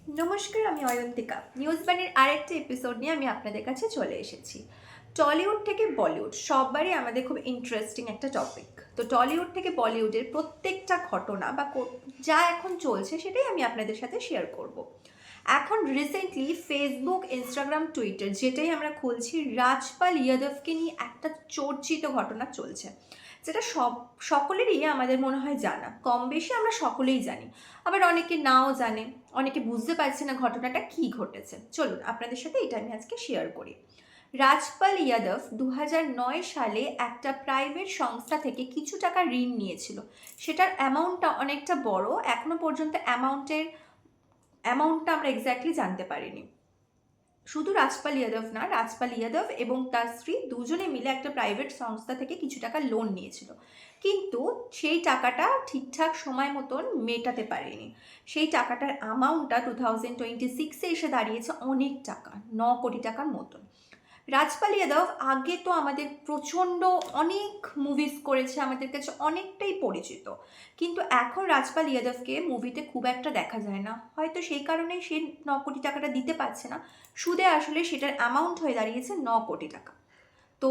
নমস্কার, আমি অয়ন্তিকা। নিউজ বানের আরেকটা এপিসোড নিয়ে আমি আপনাদের কাছে চলে এসেছি। টলিউড থেকে বলিউড সববারই আমাদের খুব ইন্টারেস্টিং একটা টপিক। তো টলিউড থেকে বলিউডের প্রত্যেকটা ঘটনা বা যা এখন চলছে সেটাই আমি আপনাদের সাথে শেয়ার করব। এখন রিসেন্টলি ফেসবুক, ইনস্টাগ্রাম, টুইটার যেটাই আমরা খুলছি, রাজপাল ইয়াদবকে নিয়ে একটা চর্চিত ঘটনা চলছে, যেটা সকলেরই আমাদের মনে হয় জানা, কম বেশি আমরা সকলেই জানি, আবার অনেকে নাও জানে, অনেকে বুঝতে পারছে না ঘটনাটা কি ঘটেছে। চলুন আপনাদের সাথে এটা আমি আজকে শেয়ার করি। রাজপাল ইয়াদব 2009 সালে একটা প্রাইভেট সংস্থা থেকে কিছু টাকা ঋণ নিয়েছিল। সেটার অ্যামাউন্টটা অনেকটা বড়, এখনো পর্যন্ত অ্যামাউন্টটা আমরা এক্স্যাক্টলি জানতে পারিনি। শুধু রাজপাল ইয়াদব না, রাজপাল ইয়াদব এবং তার স্ত্রী দুজনে মিলে একটা প্রাইভেট সংস্থা থেকে কিছু টাকা লোন নিয়েছিল, কিন্তু সেই টাকাটা ঠিকঠাক সময় মতন মেটাতে পারেনি। সেই টাকাটার অ্যামাউন্টটা 2026-এ এসে দাঁড়িয়েছে অনেক টাকা, 9 কোটি টাকার মতন। রাজপাল ইয়াদব আগে তো আমাদের প্রচণ্ড অনেক মুভিজ করেছে, আমাদের কাছে অনেকটাই পরিচিত, কিন্তু এখন রাজপাল ইয়াদবকে মুভিতে খুব একটা দেখা যায় না, হয়তো সেই কারণেই সে 9 কোটি টাকাটা দিতে পারছে না। সুদে আসলে সেটার অ্যামাউন্ট হয়ে দাঁড়িয়েছে 9 কোটি টাকা। তো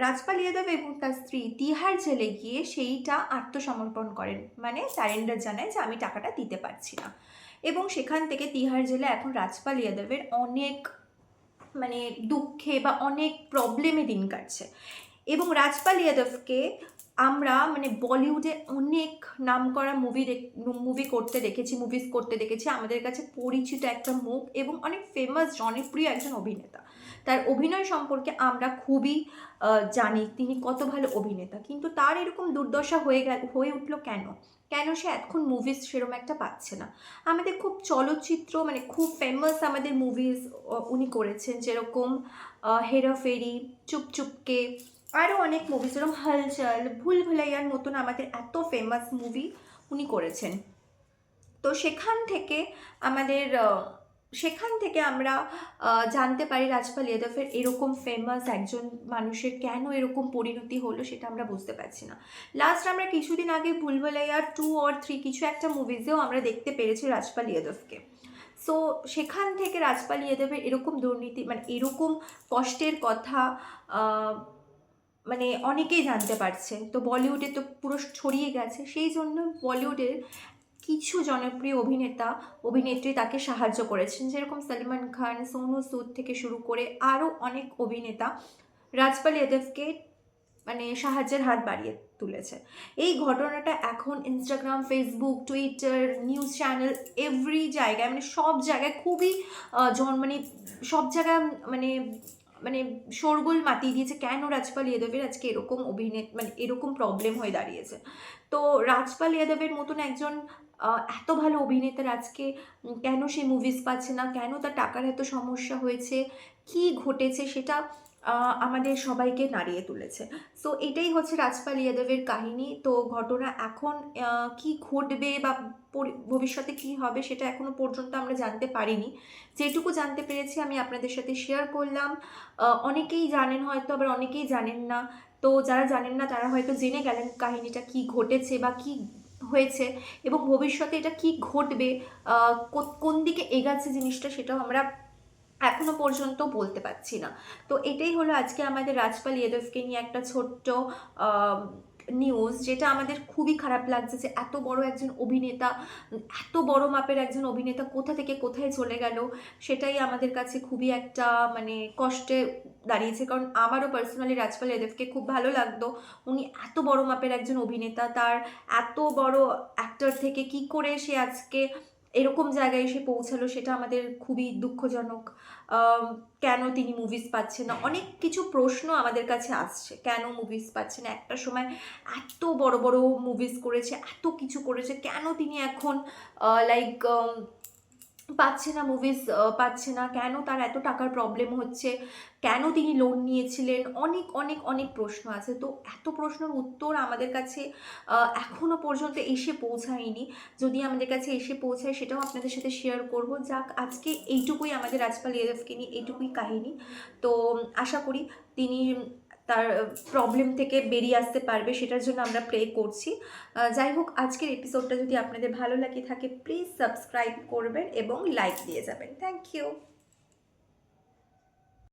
রাজপাল ইয়াদব এবং তার স্ত্রী তিহার জেলে গিয়ে সেইটা আত্মসমর্পণ করেন, মানে স্যারেন্ডার জানায় যে আমি টাকাটা দিতে পারছি না। এবং সেখান থেকে তিহার জেলে এখন রাজপাল ইয়াদবের অনেক মানে দুঃখে বা অনেক প্রবলেমে দিন কাটছে। এবং রাজপাল ইয়াদবকে আমরা মানে বলিউডে অনেক নামকরা মুভিজ করতে দেখেছি, আমাদের কাছে পরিচিত একটা মুখ এবং অনেক ফেমাস জনপ্রিয় একজন অভিনেতা। তার অভিনয় সম্পর্কে আমরা খুবই জানি তিনি কত ভালো অভিনেতা, কিন্তু তার এরকম দুর্দশা হয়ে উঠলো কেন? কেন সে এখন মুভিজ সেরকম একটা পাচ্ছে না? আমাদের খুব চলচ্চিত্র মানে খুব ফেমাস আমাদের মুভিজ উনি করেছেন, যেরকম হেরাফেরি, চুপ চুপকে, আরও অনেক মুভি যেরকম হালচাল, ভুল ভুলাইয়ার মতন আমাদের এত ফেমাস মুভি উনি করেছেন। তো আমাদের সেখান থেকে আমরা জানতে পারি রাজপাল ইয়াদবের এরকম ফেমাস একজন মানুষের কেন এরকম পরিণতি হলো, সেটা আমরা বুঝতে পারছি না। লাস্ট আমরা কিছুদিন আগে ভুলভুলাইয়া 2 or 3 কিছু একটা মুভিজেও আমরা দেখতে পেরেছি রাজপাল ইয়াদবকে। সো সেখান থেকে রাজপাল ইয়াদবের এরকম দুর্নীতি মানে এরকম কষ্টের কথা মানে অনেকেই জানতে পারছে, তো বলিউডে তো পুরো ছড়িয়ে গেছে, সেই জন্য বলিউডের কিছু জনপ্রিয় অভিনেত্রী তাকে সাহায্য করেছেন, যেরকম সলমান খান, সোনু সুদ থেকে শুরু করে আরও অনেক অভিনেতা রাজপাল ইয়াদবকে মানে সাহায্যের হাত বাড়িয়ে তুলেছে। এই ঘটনাটা এখন Instagram, Facebook, Twitter, news channel, every জায়গায় মানে সব জায়গায় খুবই মানে সব জায়গায় মানে মানে শোরগোল মাতিয়ে দিয়েছে কেন রাজপাল ইয়াদবের আজকে এরকম মানে এরকম প্রবলেম হয়ে দাঁড়িয়েছে। তো রাজপাল ইয়াদবের মতন একজন এত ভালো অভিনেতার আজকে কেন সে মুভিজ পাচ্ছে না, কেন তার টাকার এত সমস্যা হয়েছে, কি ঘটেছে, সেটা আমাদের সবাইকে নাড়িয়ে তুলেছে। সো এটাই হচ্ছে রাজপাল ইয়াদবের কাহিনী। তো ঘটনা এখন কি ঘটবে বা ভবিষ্যতে কি হবে সেটা এখনো পর্যন্ত আমরা জানতে পারিনি। যেটুকু জানতে পেরেছি আমি আপনাদের সাথে শেয়ার করলাম। অনেকেই জানেন হয়তো, আবার অনেকেই জানেন না। তো যারা জানেন না তারা হয়তো জেনে গেলেন কাহিনীটা কি ঘটেছে বা কি হয়েছে, এবং ভবিষ্যতে এটা কি ঘটবে, কোন দিকে এগাচ্ছে জিনিসটা, সেটাও আমরা এখনো পর্যন্ত বলতে পারছি না। তো এটাই হলো আজকে আমাদের রাজপাল ইয়াদবকে নিয়ে একটা ছোট্ট নিউজ, যেটা আমাদের খুবই খারাপ লাগছে যে এত বড় একজন অভিনেতা, এত বড় মাপের একজন অভিনেতা কোথা থেকে কোথায় চলে গেল, সেটাই আমাদের কাছে খুবই একটা মানে কষ্টে দাঁড়িয়েছে। কারণ আমারও পার্সোনালি রাজপাল ইয়াদবকে খুব ভালো লাগতো। উনি এত বড় মাপের একজন অভিনেতা, তার এত বড় অ্যাক্টর থেকে কি করে সে আজকে এরকম জায়গায় এসে পৌঁছালো, সেটা আমাদের খুবই দুঃখজনক। কেন তিনি মুভিজ পাচ্ছে না, অনেক কিছু প্রশ্ন আমাদের কাছে আসছে, কেন মুভিজ পাচ্ছে না? একটা সময় এত বড় বড় মুভিজ করেছে, এত কিছু করেছে, কেন তিনি এখন লাইক পাচ্ছে না, মুভিজ পাচ্ছে না কেন? তার এত টাকার প্রবলেম হচ্ছে, কেন তিনি লোন নিয়েছিলেন? অনেক অনেক অনেক প্রশ্ন আছে। তো এত প্রশ্নের উত্তর আমাদের কাছে এখনও পর্যন্ত এসে পৌঁছায়নি। যদি আমাদের কাছে এসে পৌঁছায় সেটাও আপনাদের সাথে শেয়ার করব। যাক, আজকে এইটুকুই আমাদের রাজপাল ইয়াদবকে নিয়ে এইটুকুই কাহিনী। তো আশা করি তিনি তার প্রবলেম থেকে বেরিয়ে আসতে পারবে, সেটার জন্য আমরা প্রে করছি। যাই হোক, আজকের এপিসোডটা যদি আপনাদের ভালো লাগে থাকে প্লিজ সাবস্ক্রাইব করবেন এবং লাইক দিয়ে যাবেন। Thank you.